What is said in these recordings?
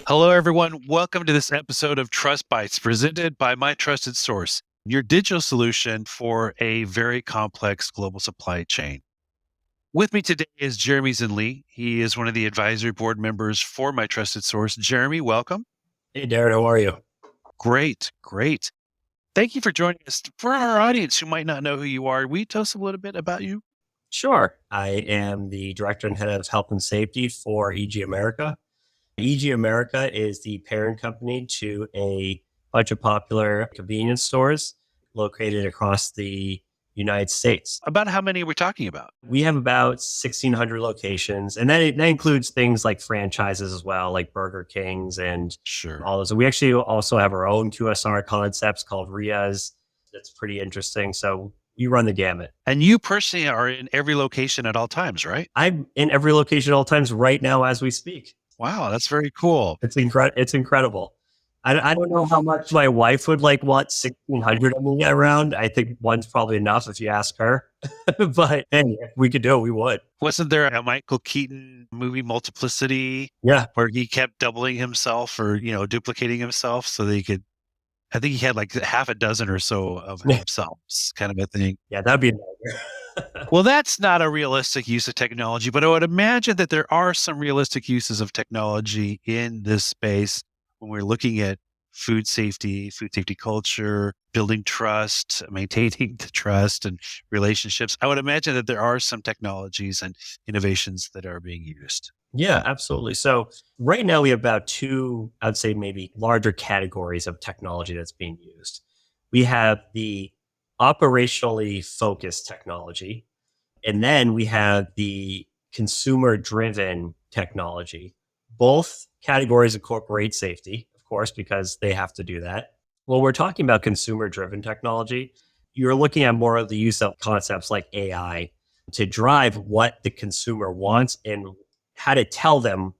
Hello, everyone. Welcome to this episode of Trust Bites, presented by My Trusted Source, your digital solution for a very complex global supply chain. With me today is Jeremy Zenlea. He is one of the advisory board members for My Trusted Source. Jeremy, welcome. Hey, Darren, how are you? Great, great. Thank you for joining us. For our audience who might not know who you are, will you tell us a little bit about you? Sure. I am the director and head of health and safety for EG America. EG America is the parent company to a bunch of popular convenience stores located across the United States. About how many are we talking about? We have about 1,600 locations, and that includes things like franchises as well, like Burger Kings and Sure. all those. We actually also have our own QSR concepts called RIAs. That's pretty interesting. So we run the gamut. And you personally are in every location at all times, right? I'm in every location at all times right now as we speak. Wow, that's very cool. It's incredible. I don't know how much my wife would want 1,600 of me around. I think one's probably enough if you ask her. But hey, if we could do it, we would. Wasn't there a Michael Keaton movie, Multiplicity, Yeah. where he kept doubling himself or, duplicating himself so that he could, I think he had like half a dozen or so of himself, kind of a thing. Yeah, that'd be a nightmare. Well, that's not a realistic use of technology, but I would imagine that there are some realistic uses of technology in this space when we're looking at food safety culture, building trust, maintaining the trust and relationships. I would imagine that there are some technologies and innovations that are being used. Yeah, absolutely. So right now we have about two, I'd say maybe larger categories of technology that's being used. We have the operationally focused technology, and then we have the consumer driven technology. Both categories incorporate safety, of course, because they have to do that. Well, we're talking about consumer driven technology. You're looking at more of the use of concepts like AI to drive what the consumer wants and how to tell them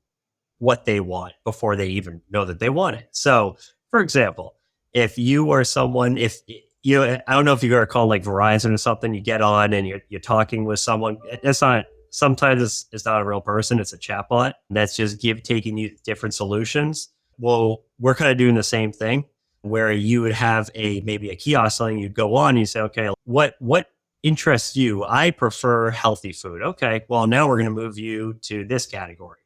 what they want before they even know that they want it. So, for example, if you are someone, if you, I don't know if you ever call like Verizon or something, you get on and you're talking with someone. It's not, sometimes it's not a real person, it's a chatbot that's just taking you different solutions. Well, we're kind of doing the same thing where you would have maybe a kiosk selling, you'd go on and you say, okay, what interests you? I prefer healthy food. Okay, well, now we're going to move you to this category.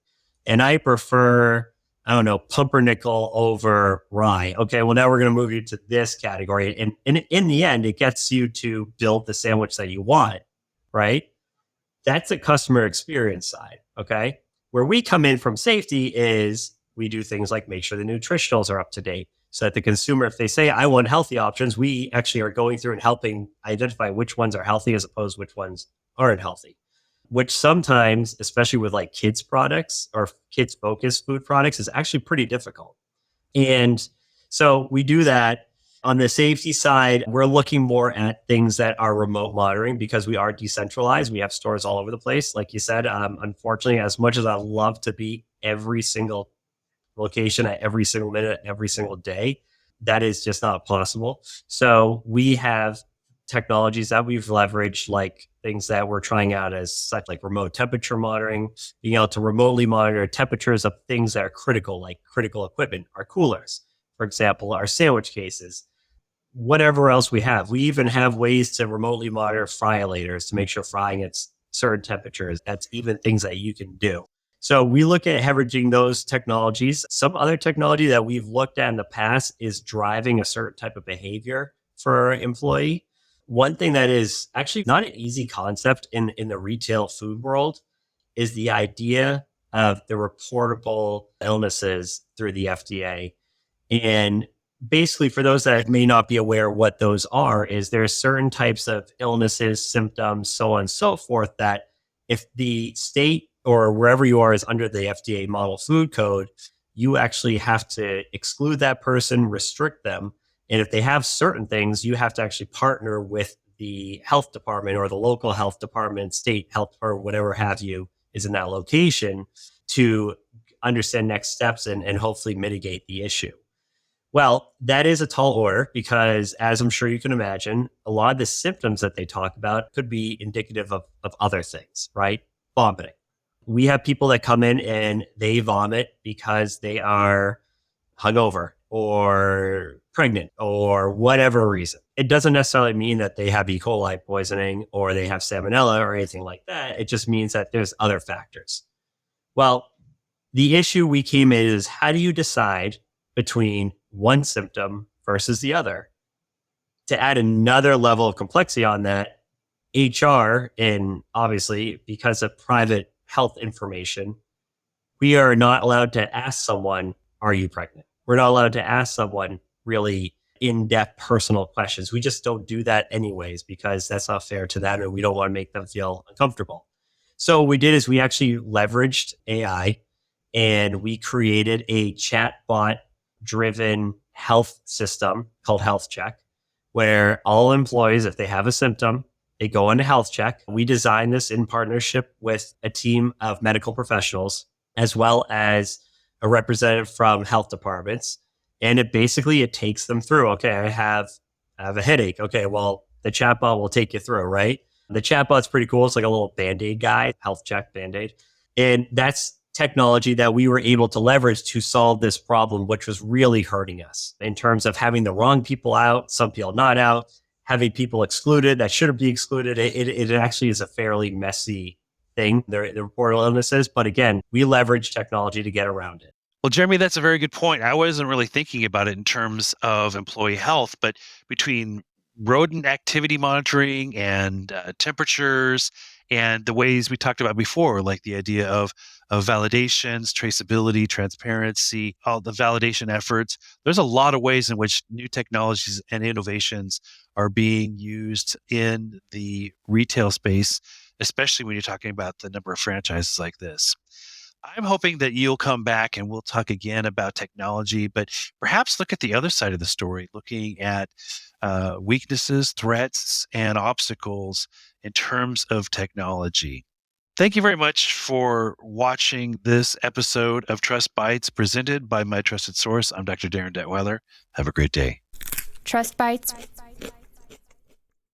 And I prefer, I don't know, pumpernickel over rye. Okay, well, now we're going to move you to this category. And in the end, it gets you to build the sandwich that you want, right? That's a customer experience side, okay? Where we come in from safety is we do things like make sure the nutritionals are up to date so that the consumer, if they say, I want healthy options, we actually are going through and helping identify which ones are healthy as opposed to which ones aren't healthy, which sometimes, especially with like kids products or kids focused food products, is actually pretty difficult. And so we do that. On the safety side, we're looking more at things that are remote monitoring because we are decentralized. We have stores all over the place. Like you said, unfortunately, as much as I love to be every single location at every single minute, every single day, that is just not possible. So we have technologies that we've leveraged, like things that we're trying out as such, like remote temperature monitoring, being able to remotely monitor temperatures of things that are critical, like critical equipment, our coolers, for example, our sandwich cases, whatever else we have. We even have ways to remotely monitor fryolators to make sure frying at certain temperatures. That's even things that you can do. So we look at leveraging those technologies. Some other technology that we've looked at in the past is driving a certain type of behavior for an employee. One thing that is actually not an easy concept in the retail food world is the idea of the reportable illnesses through the FDA. And basically, for those that may not be aware what those are, is there are certain types of illnesses, symptoms, so on and so forth, that if the state or wherever you are is under the FDA model food code, you actually have to exclude that person, restrict them. And if they have certain things, you have to actually partner with the health department or the local health department, state health department, whatever have you is in that location to understand next steps and hopefully mitigate the issue. Well, that is a tall order because, as I'm sure you can imagine, a lot of the symptoms that they talk about could be indicative of other things, right? Vomiting. We have people that come in and they vomit because they are hungover or pregnant or whatever reason. It doesn't necessarily mean that they have E. coli poisoning or they have salmonella or anything like that. It just means that there's other factors. Well, the issue we came in is how do you decide between one symptom versus the other? To add another level of complexity on that, HR, and obviously because of private health information, we are not allowed to ask someone, are you pregnant? We're not allowed to ask someone really in-depth personal questions. We just don't do that anyways because that's not fair to them and we don't want to make them feel uncomfortable. So what we did is we actually leveraged AI and we created a chatbot driven health system called Health Check, where all employees, if they have a symptom, they go into Health Check. We designed this in partnership with a team of medical professionals, as well as a representative from health departments. And it takes them through, okay, I have a headache. Okay, well, the chatbot will take you through, right? The chatbot's pretty cool. It's like a little Band-Aid guy, Health Check Band-Aid. And that's technology that we were able to leverage to solve this problem, which was really hurting us in terms of having the wrong people out, some people not out, having people excluded that shouldn't be excluded. It actually is a fairly messy thing, the reportable illnesses. But again, we leverage technology to get around it. Well, Jeremy, that's a very good point. I wasn't really thinking about it in terms of employee health, but between rodent activity monitoring and temperatures and the ways we talked about before, like the idea of validations, traceability, transparency, all the validation efforts, there's a lot of ways in which new technologies and innovations are being used in the retail space, especially when you're talking about the number of franchises like this. I'm hoping that you'll come back and we'll talk again about technology, but perhaps look at the other side of the story, looking at weaknesses, threats, and obstacles in terms of technology. Thank you very much for watching this episode of Trust Bites presented by My Trusted Source. I'm Dr. Darren Detweiler. Have a great day. Trust Bites